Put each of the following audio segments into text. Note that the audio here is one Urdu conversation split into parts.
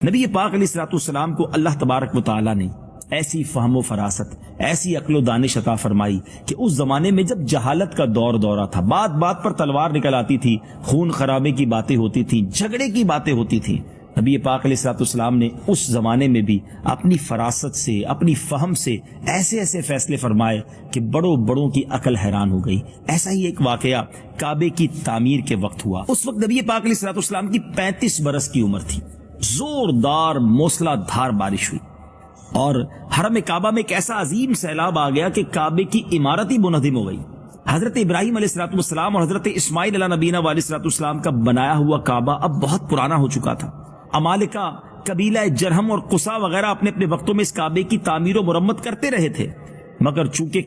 نبی پاک علیہ الصلوۃ والسلام کو اللہ تبارک و تعالی نے ایسی فہم و فراست، ایسی عقل و دانش عطا فرمائی کہ اس زمانے میں جب جہالت کا دورہ تھا، بات بات پر تلوار نکل آتی تھی، خون خرابے کی باتیں ہوتی تھیں، جھگڑے کی باتیں ہوتی تھیں، نبی پاک علیہ الصلوۃ والسلام نے اس زمانے میں بھی اپنی فراست سے، اپنی فہم سے ایسے ایسے فیصلے فرمائے کہ بڑوں کی عقل حیران ہو گئی۔ ایسا ہی ایک واقعہ کعبے کی تعمیر کے وقت ہوا۔ اس وقت نبی پاک علیہ الصلوۃ والسلام کی 35 برس کی عمر تھی۔ زوردار موسلا دھار بارش ہوئی اور حرم کعبہ میں ایک ایسا عظیم سیلاب آ گیا کہ کعبے کی عمارت ہی منہدم ہو گئی۔ حضرت ابراہیم علیہ الصلوۃ والسلام اور حضرت اسماعیل علیہ نبینا علیہ الصلوۃ والسلام کا بنایا ہوا کعبہ اب بہت پرانا ہو چکا تھا۔ عمالقہ، قبیلہ جرہم اور قصا وغیرہ اپنے اپنے وقتوں میں اس کعبے کی تعمیر و مرمت کرتے رہے تھے، مگر چونکہ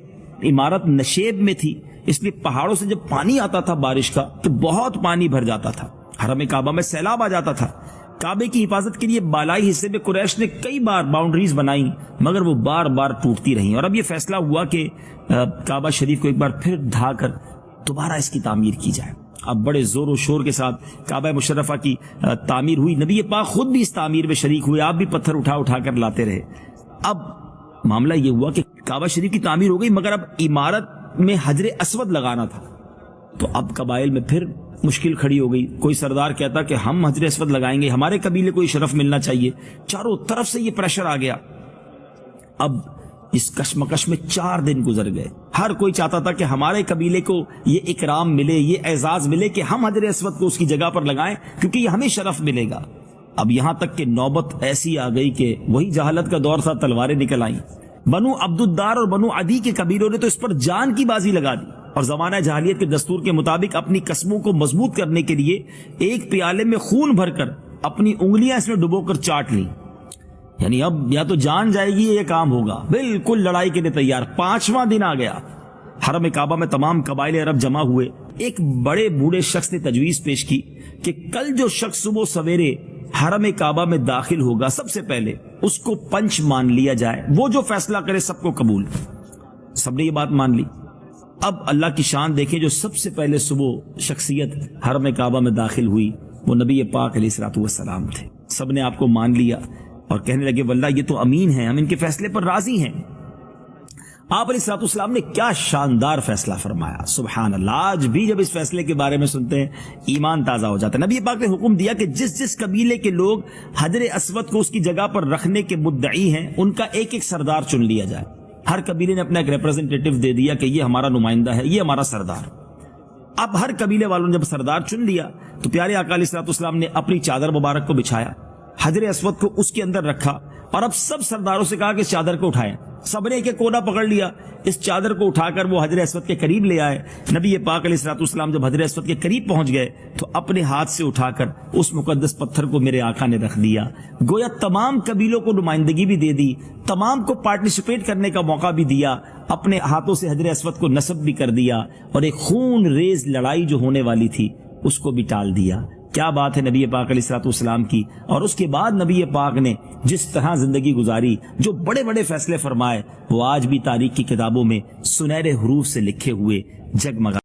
عمارت نشیب میں تھی اس لیے پہاڑوں سے جب پانی آتا تھا بارش کا تو بہت پانی بھر جاتا تھا، حرم کعبہ میں سیلاب آ جاتا تھا۔ کعبے کی حفاظت کے لیے بالائی حصے میں قریش نے کئی بار باؤنڈریز بنائیں مگر وہ بار بار ٹوٹتی رہیں، اور اب یہ فیصلہ ہوا کہ کعبہ شریف کو ایک بار پھر ڈھا کر دوبارہ اس کی تعمیر کی جائے۔ اب بڑے زور و شور کے ساتھ کعبہ مشرفہ کی تعمیر ہوئی۔ نبی پاک خود بھی اس تعمیر میں شریک ہوئے، آپ بھی پتھر اٹھا کر لاتے رہے۔ اب معاملہ یہ ہوا کہ کعبہ شریف کی تعمیر ہو گئی مگر اب عمارت میں حجر اسود لگانا تھا، تو اب قبائل میں پھر مشکل کھڑی ہو گئی۔ کوئی سردار کہتا کہ ہم حجر اسود لگائیں گے، ہمارے قبیلے کو یہ شرف ملنا چاہیے۔ چاروں طرف سے یہ پریشر آ گیا۔ اب اس کشمکش میں 4 دن گزر گئے، ہر کوئی چاہتا تھا کہ ہمارے قبیلے کو یہ اکرام ملے، یہ اعزاز ملے کہ ہم حجر اسود کو اس کی جگہ پر لگائیں کیونکہ یہ ہمیں شرف ملے گا۔ اب یہاں تک کہ نوبت ایسی آ گئی کہ وہی جہالت کا دور تھا، تلواریں نکل آئیں۔ بنو عبد الدار اور بنو عدی کے قبیلوں نے تو اس پر جان کی بازی لگا دی اور زمانہ جاہلیت کے دستور کے مطابق اپنی قسموں کو مضبوط کرنے کے لیے ایک پیالے میں خون بھر کر اپنی انگلیاں اس میں ڈبو کر چاٹ لیں، یعنی اب یا تو جان جائے گی یہ کام ہوگا۔ بالکل لڑائی کے لیے تیار۔ 5واں دن آ گیا، حرم کعبہ میں تمام قبائل عرب جمع ہوئے۔ ایک بڑے بوڑھے شخص نے تجویز پیش کی کہ کل جو شخص صبح سویرے حرم کعبہ میں داخل ہوگا سب سے پہلے اس کو پنچ مان لیا جائے، وہ جو فیصلہ کرے سب کو قبول۔ سب نے یہ بات مان لی۔ اب اللہ کی شان دیکھیں، جو سب سے پہلے صبح شخصیت حرم کعبہ میں داخل ہوئی وہ نبی پاک علیہ الصلوۃ والسلام تھے۔ سب نے آپ کو مان لیا اور کہنے لگے واللہ یہ تو امین ہیں، ہم ان کے فیصلے پر راضی ہیں۔ آپ علیہ الصلوۃ والسلام نے کیا شاندار فیصلہ فرمایا، سبحان اللہ۔ آج بھی جب اس فیصلے کے بارے میں سنتے ہیں ایمان تازہ ہو جاتا ہے۔ نبی پاک نے حکم دیا کہ جس قبیلے کے لوگ حجر اسود کو اس کی جگہ پر رکھنے کے مدعی ہیں ان کا ایک ایک سردار چن لیا جائے۔ ہر قبیلے نے اپنا ایک ریپرزنٹیٹو دے دیا کہ یہ ہمارا نمائندہ ہے، یہ ہمارا سردار۔ اب ہر قبیلے والوں نے جب سردار چن لیا تو پیارے آقا علیہ الصلوۃ والسلام نے اپنی چادر مبارک کو بچھایا، حجر اسود کو اس کے اندر رکھا اور اب سب سرداروں سے کہا کہ اس چادر کو اٹھائیں۔ سب نے ایک ایک کونا پکڑ لیا، اس چادر کو اٹھا کر وہ حجر اسود کے قریب لے آئے۔ نبی پاک علیہ الصلوۃ والسلام جب حجر اسود کے قریب پہنچ گئے تو اپنے ہاتھ سے اٹھا کر اس مقدس پتھر کو میرے آقا نے رکھ دیا، گویا تمام قبیلوں کو نمائندگی بھی دے دی، تمام کو پارٹیسپیٹ کرنے کا موقع بھی دیا، اپنے ہاتھوں سے حجر اسود کو نصب بھی کر دیا اور ایک خون ریز لڑائی جو ہونے والی تھی اس کو بھی ٹال دیا۔ کیا بات ہے نبی پاک علیہ الصلوۃ والسلام کی۔ اور اس کے بعد نبی پاک نے جس طرح زندگی گزاری، جو بڑے بڑے فیصلے فرمائے، وہ آج بھی تاریخ کی کتابوں میں سنہرے حروف سے لکھے ہوئے جگمگا